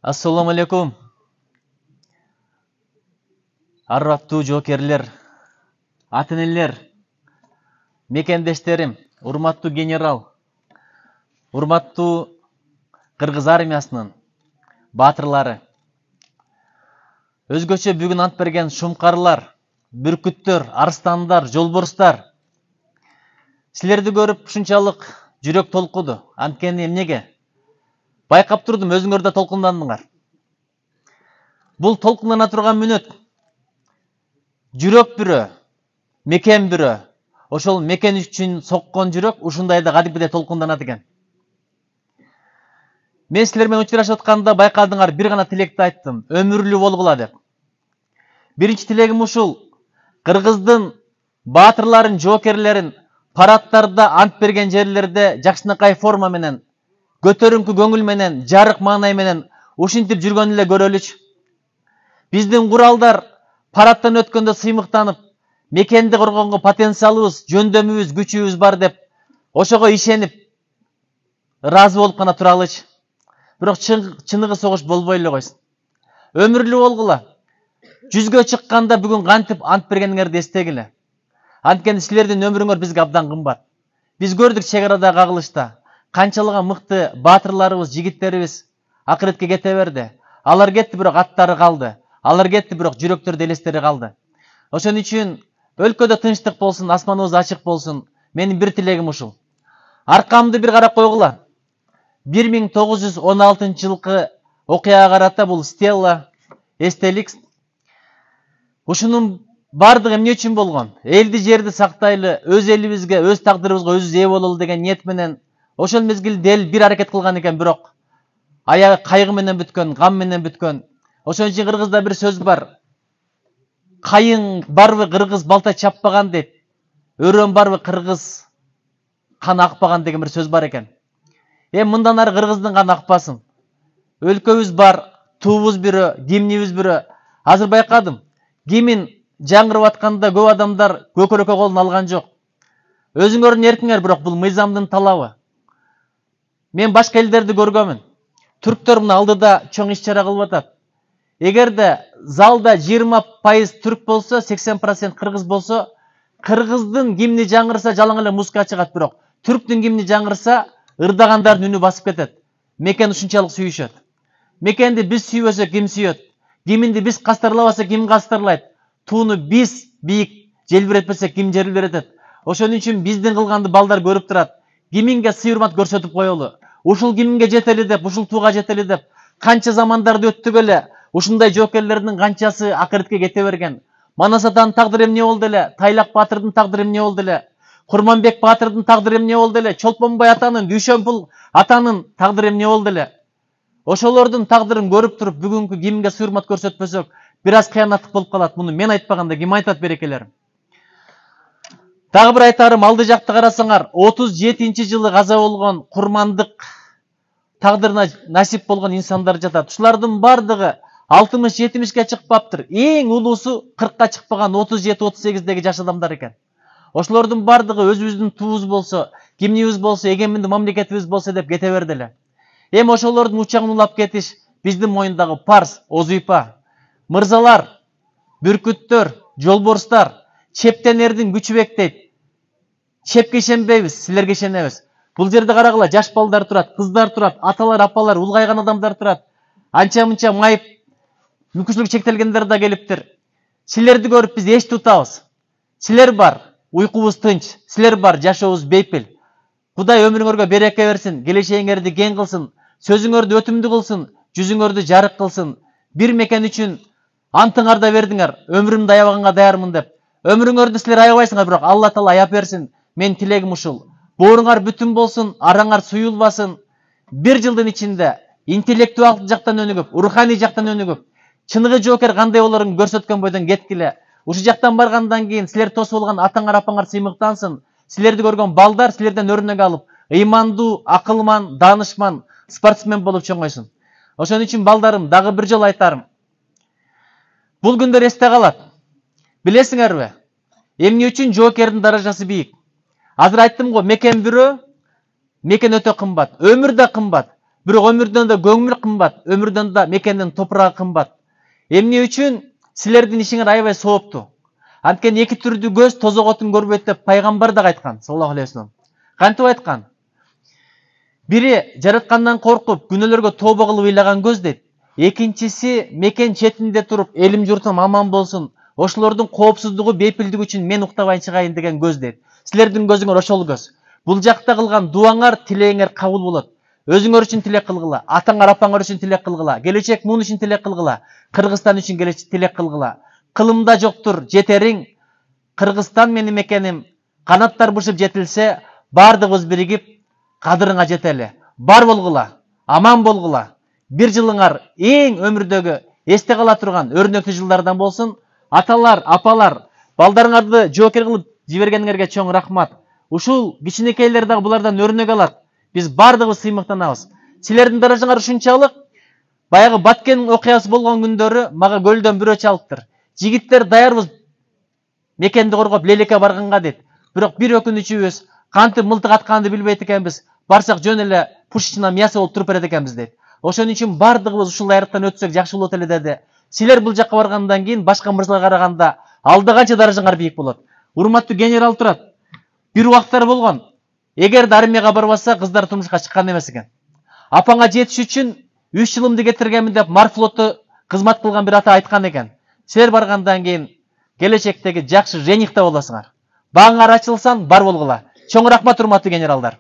Assalamu alaikum. Арраттуу жоокерлер, ата-энелер, мекендештерим, урматтуу генерал, урматтуу Кыргыз армиясынын баатырлары. Өзгөчө бүгүн ант берген шумкарлар, бүркүттөр, арстандар, жолборстар. Силерди көрүп ушунчалык жүрөк толкуду. Анткени эмнеге? Байкап турдум, өзүңөр да толкундандыңар. Бул толкундана турган мүнөт жүрөк бирөө, мекен бирөө. Ошол мекен үчүн соккон жүрөк ушундайда кадимгидей толкунданат экен. Мен силер менен учурашып атканда байкадыңар, бир гана тилекти айттым, өмүрлүү болгула деп. Биринчи тилегим ушул: Кыргыздын баатырларын, жоокерлерин парадтарда, ант берген жерлерде жакшынакай форма менен, көтөрүңкү көңүл менен, жарык маанай менен ушинтип жүргөн эле көрөлүчү. Биздин куралдар парадтан өткөндө сыймыктанып, мекенди коргонго потенциалыбыз, жөндөмүбүз, күчүбүз бар деп, ошого ишенип, ыраазы болуп гана туралычы. Бирок чыныгы согуш болбой эле койсун. Өмүрлүү болгула. Жүзгө чыкканда бүгүн кантип ант бергениңерди эстегиле. Анткени силердин өмүрүңөр бизге абдан кымбат. Биз көрдүк чек арада кагылышта канчалаган мыкты баатырларыбыз, жигиттерибиз акыретке кете берди. Алар кетти, бирок аттары калды. Алар кетти, бирок жүрөктөрдө элестери калды. Ошон үчүн өлкөдө тынчтык болсун, асманыбыз ачык болсун. Менин бир тилегим ушул. Аркамды бир карап койгула. 1916 жылкы окуяга карата бул стелла, эстелик. Ушунун бардыгы эмне үчүн болгон? Элди жерди сактайлы, өз элибизге, өз тагдырыбызга өзүбүз ээ бололу деген ниет менен ошол мезгилде эл бир аракет кылган экен, бирок аягы кайгы менен бүткөн, гам менен бүткөн. Ошон үчүн кыргызда бир сөз бар. Кайың барбы кыргыз балта чаппаган дейт. Өрөн барбы кыргыз каны акпаган деген бир сөз бар экен. Мындан ары кыргыздын каны акпасын. Өлкөбүз бар, туубуз бирөө, гимнибиз бирөө. Азыр байкадым. Гимн жаңырып атканда көп адамдар көкөрөккө колун алган жок. Өзүңөрдүн эркиңер, бирок бул мыйзамдын талабы. Мен башка элдерди көргөмүн. Түрктөр мына алдыда чоң иш-чара кылып атат. Эгерде залда 20% түрк болсо, 80% кыргыз болсо, кыргыздын гимни жаңырса жалаң эле музыка чыгат, бирок түрктүн гимни жаңырса ырдагандардын үнү басып кетет. Мекен ушунчалык сүйүшөт. Мекенди биз сүйбөсөк ким сүйөт? Гиминди биз кастарлабасак ким кастарлайт? Тууну биз бийик желбиретпесек ким желбиретет? Ошон үчүн биздин кылганды балдар көрүп турат. Гиминге сый-урмат көрсөтүп коелу. Ушул гиминге жетели деп, ушул тууга жетели деп, канча замандарды өттүк эле. Ушундай жоокерлердин канчасы акыретке кете берген. Манас атанын тагдыры эмне болду эле? Тайлак баатырдын тагдыры эмне болду эле? Курманбек баатырдын тагдыры эмне болду эле? Чолпонбай атанын, Дүйшөнпул атанын тагдыры эмне болду эле? Ошолордун тагдырын көрүп туруп, бүгүнкү гимнге сый-урмат көрсөтпөсөк, бир аз кыянаттык болуп калат. Муну мен айтпаганда ким айтат, берекелерим? Дагы бир айтарым, алды жакты карасаңар, 37 жылы каза болгон Курмандык тагдырына насип болгон инсандар жатат. Ушулардын бардыгы 60-70ке чыкпаптыр. Эң улуусу 40ка чыкпаган 37-38деги жаш адамдар экен. Ошолордун бардыгы өзүбүздүн туубуз болсо, гимнибиз болсо, эгеминдүү мамлекетибиз болсо деп кете берди эле. Ошолордун учагын улап кетиш биздин моюндагы парз, озуйпа. Мырзалар, бүркүттөр, жолборстар, чептенердин күчү бектейт. Чепке ишенбейбиз, силерге ишенебиз. Бул жерде карагыла, жаш балдар турат, кыздар турат, аталар, апалар, улгайган адамдар турат. Анча-мынча майып, мүмкүнчүлүгү чектелгендер да келиптир. Силерди көрүп биз эч тутабыз. Силер бар, уйкубуз тынч. Силер бар, жашообуз бейпил. Кудай өмүрүңөргө береке берсин, келечегиңерди кең кылсын, сөзүңөрдү өтүмдүү кылсын, жүзүңөрдү жарык кылсын. Бир мекен үчүн антыңарда бердиңер, өмүрүмдү аябаганга даярмын деп. Өмүрүңөрдү силер аябайсыңар, бирок Алла Таала аяп берсин. Мен тилегим ушул. Бооруңар бүтүн болсун, араңар суюлбасын. Бир жылдын ичинде интеллектуал жактан өнүгүп, руханий жактан өнүгүп, чыныгы жоокер кандай болорун көрсөткөн бойдон кеткиле. Ушу жактан баргандан кийин силер тосуп алган атаңар, апаңар сыймыктансын. Силерди көргөн балдар силерден өрнөк алып, ыймандуу, акылман, даанышман, спортсмен болуп чоңойсун. Ошон үчүн балдарым, дагы бир жолу айтарым. Бул күндөр эсте калат. Билесиңерби? Эмне үчүн жоокердин даражасы бийик? Азыр айттым го, мекен бирөө, мекен өтө кымбат, өмүр да кымбат. Бирок өмүрдөн да көңүл кымбат, өмүрдөн да мекендин топурагы кымбат. Эмне үчүн силердин ишиңер аябай соопту. Анткени эки түрдүү көз тозок отун көрбөйт деп пайгамбар да айткан, саллаллаху алейхи вассалам. Кантип айткан? Бири жараткандан коркуп, күнөөлөргө тобо кылып ыйлаган көз дейт. Экинчиси мекен четинде туруп, элим журтум аман болсун, ошолордун коопсуздугу, бейпилдиги үчүн мен уктабай чыгайын деген көз дейт. Силердин көзүңөр ошол көз. Бул жакта кылган дуаңар, тилегиңер кабыл болот. Өзүңөр үчүн тилек кылгыла, атаңар апаңар үчүн тилек кылгыла, келечек муун үчүн тилек кылгыла, Кыргызстан үчүн тилек кылгыла. Кылымда жоктур жетериң, Кыргызстан менин мекеним, канаттар бышып жетилсе, бардыгыбыз биригип, кадырыңа жетели. Бар болгула, аман болгула. Бир жылыңар эң өмүрдөгү эсте кала турган өрнөктүү жылдардан болсун. Аталар, апалар, балдарыңарды жоокер кылып жибергениңерге чоң рахмат. Ушул кичинекейлер дагы булардан өрнөк алат. Биз бардыгыбыз сыймыктанабыз. Силердин даражаңар ушунчалык, баягы Баткен окуясы болгон күндөрү мага көлдөн бирөө чалыптыр. Жигиттер даярбыз мекенди коргоп Лелекке барганга дейт. Бирок бир өкүнүчүбүз, кантип мылтык атканды билбейт экенбиз. Барсак жөн эле пушечный мясо болуп туруп берет экенбиз дейт. Ошон үчүн бардыгыбыз ушул аяктан өтсөк жакшы болот эле деди. Силер бул жакка баргандан кийин башка мырзаларга караганда алда канча даражаңар бийик болот. Урматтуу генерал Турат, бир убактар болгон. Эгерде армияга барбаса, кыздар турмушка чыккан эмес экен. Апаңа жетиш үчүн 3 жылымды кетиргенмин деп Морфлотто кызмат кылган бир ата айткан экен. Силер баргандан кийин келечектеги жакшы жених да болосуңар. Бааңар ачылсан, бар болгула. Чоң рахмат, урматтуу генералдар.